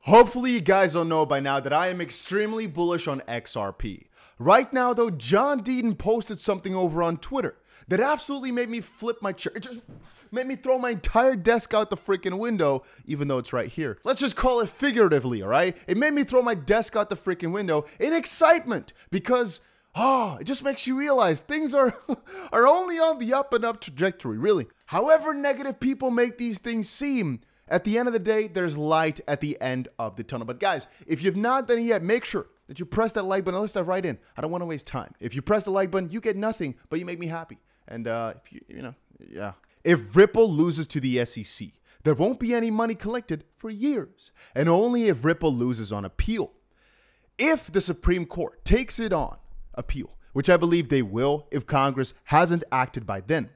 Hopefully you guys don't know by now that I am extremely bullish on XRP. Right now though, John Deaton posted something over on Twitter that absolutely made me flip my chair. It just made me throw my entire desk out the freaking window, even though it's right here. Let's just call it figuratively, all right? It made me throw my desk out the freaking window in excitement because it just makes you realize things are only on the up and up trajectory, really. However negative people make these things seem, at the end of the day, there's light at the end of the tunnel. But guys, if you've not done it yet, make sure that you press that like button. Let's dive right in. I don't want to waste time. If you press the like button, you get nothing, but you make me happy. And if Ripple loses to the SEC, there won't be any money collected for years, and only if Ripple loses on appeal. If the Supreme Court takes it on appeal, which I believe they will if Congress hasn't acted by then,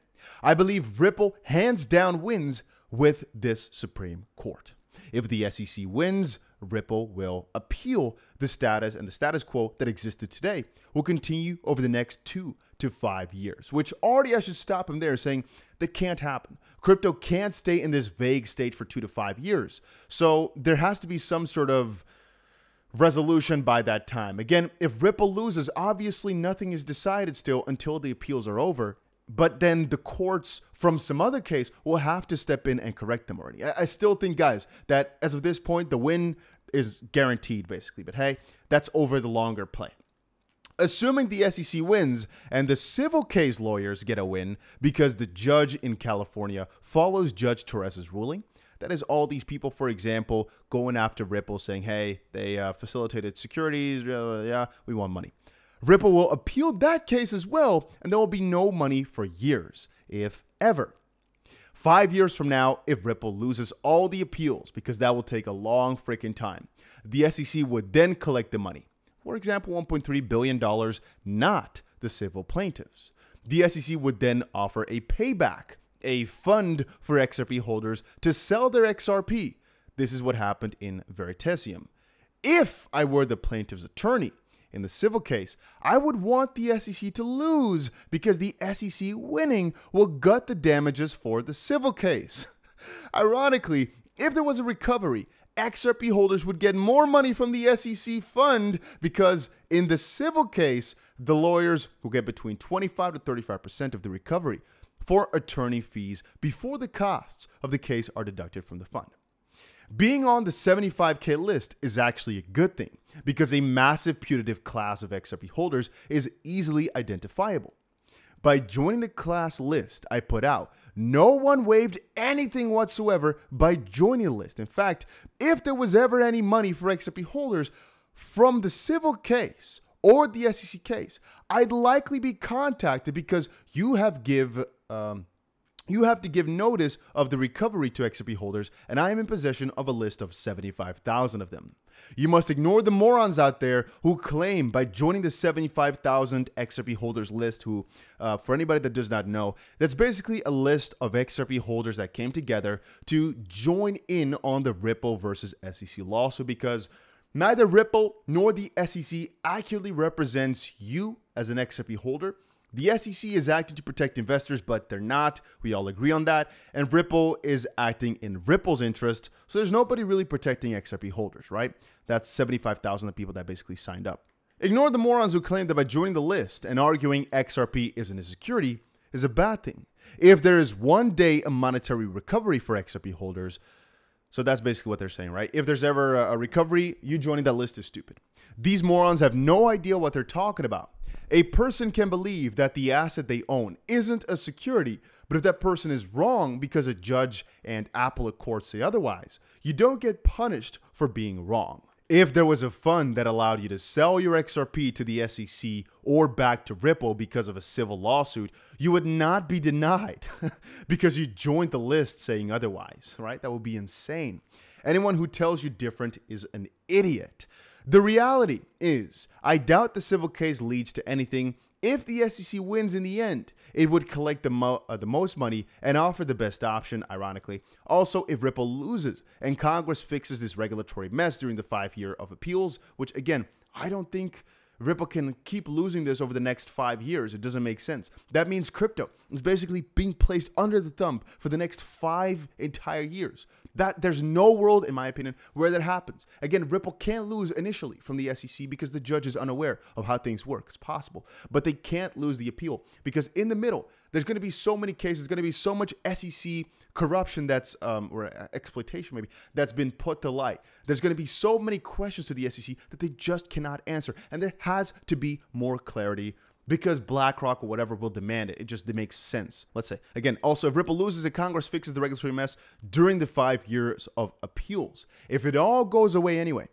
I believe Ripple hands down wins with this Supreme Court. If the SEC wins, Ripple will appeal the status, and the status quo that existed today will continue over the next 2 to 5 years, which already I should stop him there saying that can't happen. Crypto can't stay in this vague state for 2 to 5 years. So there has to be some sort of resolution by that time. Again, if Ripple loses, obviously nothing is decided still until the appeals are over. But then the courts from some other case will have to step in and correct them already. I still think, guys, that as of this point, the win is guaranteed, basically. But hey, that's over the longer play. Assuming the SEC wins and the civil case lawyers get a win because the judge in California follows Judge Torres's ruling, that is all these people, for example, going after Ripple saying, hey, they facilitated securities, we want money. Ripple will appeal that case as well, and there will be no money for years, if ever. 5 years from now, if Ripple loses all the appeals, because that will take a long freaking time, the SEC would then collect the money. For example, $1.3 billion, not the civil plaintiffs. The SEC would then offer a payback, a fund for XRP holders to sell their XRP. This is what happened in Veritasium. If I were the plaintiff's attorney, in the civil case, I would want the SEC to lose because the SEC winning will gut the damages for the civil case. Ironically, if there was a recovery, XRP holders would get more money from the SEC fund because in the civil case, the lawyers will get between 25 to 35% of the recovery for attorney fees before the costs of the case are deducted from the fund. Being on the 75K list is actually a good thing because a massive putative class of XRP holders is easily identifiable. By joining the class list I put out, no one waived anything whatsoever by joining the list. In fact, if there was ever any money for XRP holders from the civil case or the SEC case, I'd likely be contacted because you have to give notice of the recovery to XRP holders, and I am in possession of a list of 75,000 of them. You must ignore the morons out there who claim by joining the 75,000 XRP holders list who, for anybody that does not know, that's basically a list of XRP holders that came together to join in on the Ripple versus SEC lawsuit because neither Ripple nor the SEC accurately represents you as an XRP holder. The SEC is acting to protect investors, but they're not. We all agree on that. And Ripple is acting in Ripple's interest. So there's nobody really protecting XRP holders, right? That's 75,000 of people that basically signed up. Ignore the morons who claim that by joining the list and arguing XRP isn't a security is a bad thing. If there is one day a monetary recovery for XRP holders, so that's basically what they're saying, right? If there's ever a recovery, you joining that list is stupid. These morons have no idea what they're talking about. A person can believe that the asset they own isn't a security, but if that person is wrong because a judge and appellate court say otherwise, you don't get punished for being wrong. If there was a fund that allowed you to sell your XRP to the SEC or back to Ripple because of a civil lawsuit, you would not be denied because you joined the list saying otherwise, right? That would be insane. Anyone who tells you different is an idiot. The reality is, I doubt the civil case leads to anything. If the SEC wins in the end, it would collect the most money and offer the best option, ironically. Also, if Ripple loses and Congress fixes this regulatory mess during the 5 year of appeals, which again, I don't think Ripple can keep losing this over the next 5 years. It doesn't make sense. That means crypto is basically being placed under the thumb for the next 5 entire years. That there's no world, in my opinion, where that happens. Again, Ripple can't lose initially from the SEC because the judge is unaware of how things work. It's possible. But they can't lose the appeal because in the middle, there's going to be so many cases, there's going to be so much SEC corruption that's, or exploitation maybe, that's been put to light. There's going to be so many questions to the SEC that they just cannot answer. And there has to be more clarity because BlackRock or whatever will demand it. It makes sense, let's say. Again, also, if Ripple loses and Congress fixes the regulatory mess during the 5 years of appeals, if it all goes away anyway.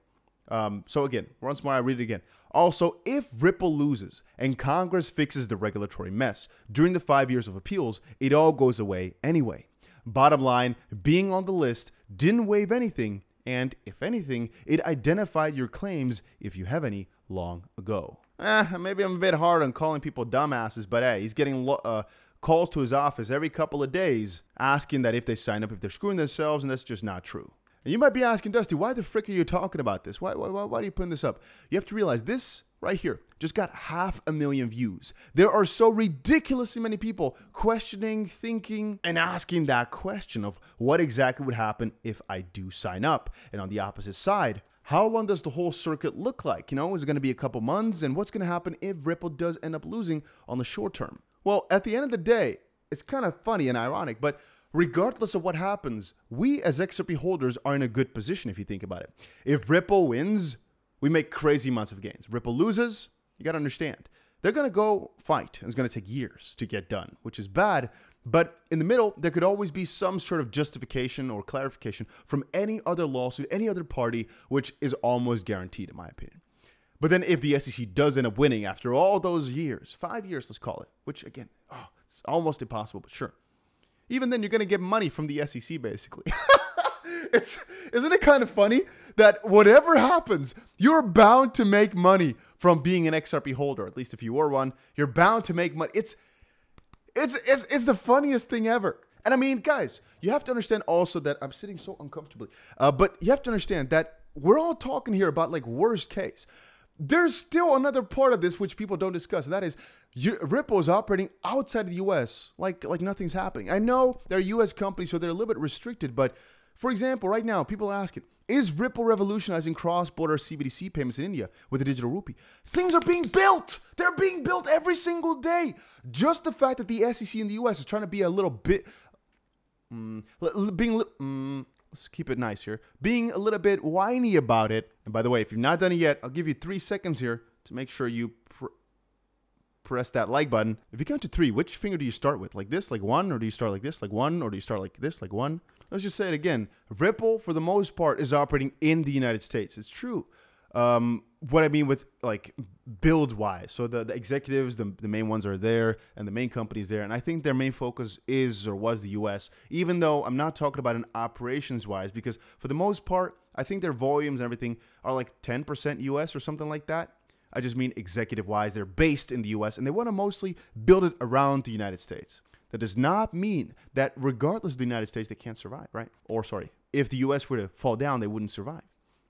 So again, once more, I read it again. Also, if Ripple loses and Congress fixes the regulatory mess during the 5 years of appeals, it all goes away anyway. Bottom line, being on the list didn't waive anything, and if anything, it identified your claims, if you have any, long ago. Maybe I'm a bit hard on calling people dumbasses, but hey, he's getting calls to his office every couple of days asking that if they sign up, if they're screwing themselves, and that's just not true. And you might be asking, Dusty, why the frick are you talking about this? Why are you putting this up? You have to realize this right here just got 500,000 views. There are so ridiculously many people questioning, thinking, and asking that question of what exactly would happen if I do sign up. And on the opposite side, how long does the whole circuit look like? You know, is it going to be a couple months? And what's going to happen if Ripple does end up losing on the short term? Well, at the end of the day, it's kind of funny and ironic, but regardless of what happens, we as XRP holders are in a good position if you think about it. If Ripple wins, we make crazy amounts of gains. Ripple loses, you got to understand. They're going to go fight. And it's going to take years to get done, which is bad. But in the middle, there could always be some sort of justification or clarification from any other lawsuit, any other party, which is almost guaranteed, in my opinion. But then if the SEC does end up winning after all those years, 5 years, let's call it, which again, it's almost impossible, but sure. Even then, you're going to get money from the SEC, basically. Isn't it kind of funny that whatever happens, you're bound to make money from being an XRP holder? At least if you were one, you're bound to make money. It's the funniest thing ever. And I mean, guys, you have to understand also that I'm sitting so uncomfortably. But you have to understand that we're all talking here about like worst case. There's still another part of this which people don't discuss, and that is Ripple is operating outside of the U.S. like nothing's happening. I know they're U.S. companies, so they're a little bit restricted, but for example, right now, people are asking, is Ripple revolutionizing cross-border CBDC payments in India with the digital rupee? Things are being built. They're being built every single day. Just the fact that the SEC in the U.S. is trying to be a little bit, let's keep it nice here, being a little bit whiny about it. And by the way, if you've not done it yet, I'll give you 3 seconds here to make sure you press that like button. If you count to 3, which finger do you start with? Like this, like 1, or do you start like this, like 1, or do you start like this, like 1? Let's just say it again. Ripple, for the most part, is operating in the United States. It's true. What I mean with like build-wise. So the executives, the main ones are there, and the main company's there. And I think their main focus is or was the U.S., even though I'm not talking about an operations-wise, because for the most part, I think their volumes and everything are like 10% U.S. or something like that. I just mean executive-wise. They're based in the U.S., and they want to mostly build it around the United States. That does not mean that regardless of the United States, they can't survive, right? Or sorry, if the U.S. were to fall down, they wouldn't survive.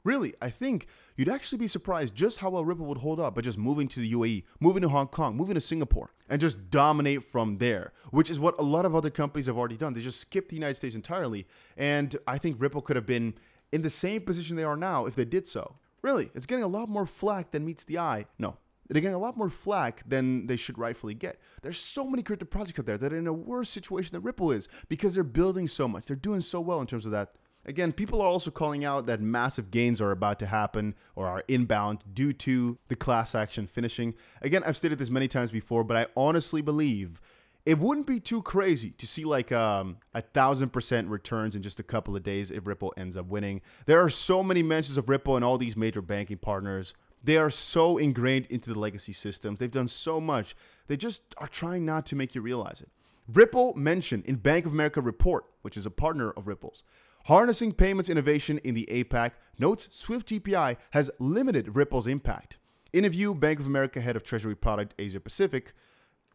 Really, I think you'd actually be surprised just how well Ripple would hold up by just moving to the UAE, moving to Hong Kong, moving to Singapore, and just dominate from there, which is what a lot of other companies have already done. They just skipped the United States entirely, and I think Ripple could have been in the same position they are now if they did so. Really, it's getting a lot more flack than meets the eye. No, they're getting a lot more flack than they should rightfully get. There's so many crypto projects out there that are in a worse situation than Ripple is because they're building so much. They're doing so well in terms of that. Again, people are also calling out that massive gains are about to happen or are inbound due to the class action finishing. Again, I've stated this many times before, but I honestly believe it wouldn't be too crazy to see like 1,000% returns in just a couple of days if Ripple ends up winning. There are so many mentions of Ripple and all these major banking partners. They are so ingrained into the legacy systems. They've done so much. They just are trying not to make you realize it. Ripple mentioned in Bank of America report, which is a partner of Ripple's, harnessing payments innovation in the APAC, notes Swift GPI has limited Ripple's impact. In a view, Bank of America head of Treasury Product Asia Pacific,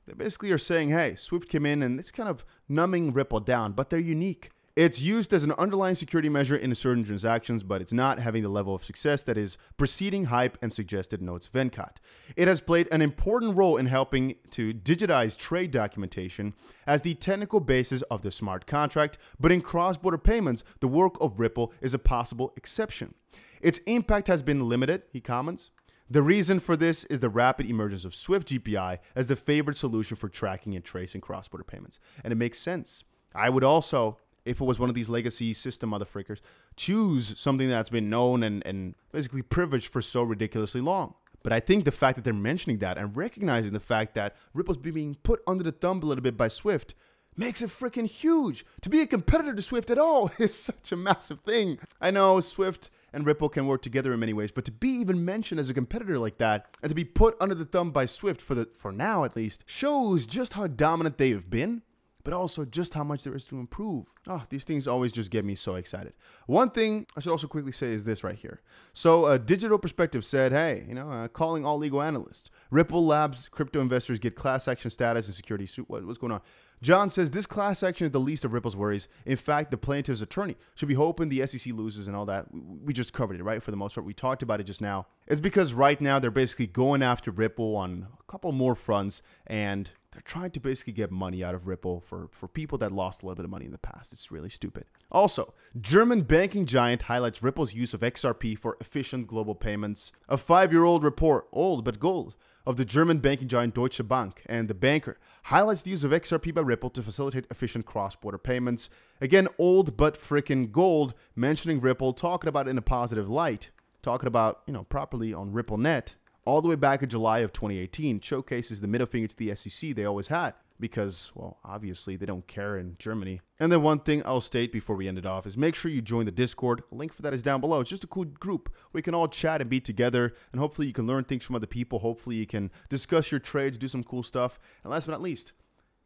they basically are saying, hey, Swift came in and it's kind of numbing Ripple down, but they're unique. It's used as an underlying security measure in certain transactions, but it's not having the level of success that is preceding hype and suggested, notes Venkat. It has played an important role in helping to digitize trade documentation as the technical basis of the smart contract, but in cross-border payments, the work of Ripple is a possible exception. Its impact has been limited, he comments. The reason for this is the rapid emergence of Swift GPI as the favored solution for tracking and tracing cross-border payments. And it makes sense. I would also, if it was one of these legacy system motherfrickers, choose something that's been known and basically privileged for so ridiculously long. But I think the fact that they're mentioning that and recognizing the fact that Ripple's being put under the thumb a little bit by Swift makes it freaking huge. To be a competitor to Swift at all is such a massive thing. I know Swift and Ripple can work together in many ways, but to be even mentioned as a competitor like that and to be put under the thumb by Swift for now at least shows just how dominant they have been, but also just how much there is to improve. These things always just get me so excited. One thing I should also quickly say is this right here. So Digital Perspective said, hey, calling all legal analysts. Ripple Labs crypto investors get class action status and security suit. What's going on? John says this class action is the least of Ripple's worries. In fact, the plaintiff's attorney should be hoping the SEC loses and all that. We just covered it, right? For the most part, we talked about it just now. It's because right now they're basically going after Ripple on a couple more fronts, and they're trying to basically get money out of Ripple for people that lost a little bit of money in the past. It's really stupid. Also, German banking giant highlights Ripple's use of XRP for efficient global payments. A 5-year-old report, old but gold, of the German banking giant Deutsche Bank and the banker highlights the use of XRP by Ripple to facilitate efficient cross-border payments. Again, old but freaking gold, mentioning Ripple, talking about it in a positive light, talking about, properly on RippleNet. All the way back in July of 2018, showcases the middle finger to the SEC they always had because, well, obviously they don't care in Germany. And then one thing I'll state before we end it off is make sure you join the Discord. The link for that is down below. It's just a cool group where we can all chat and be together, and hopefully you can learn things from other people. Hopefully you can discuss your trades, do some cool stuff. And last but not least,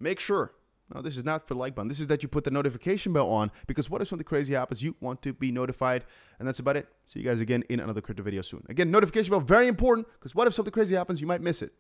make sure, no, this is not for the like button. This is that you put the notification bell on, because what if something crazy happens? You want to be notified. And that's about it. See you guys again in another crypto video soon. Again, notification bell, very important, because what if something crazy happens? You might miss it.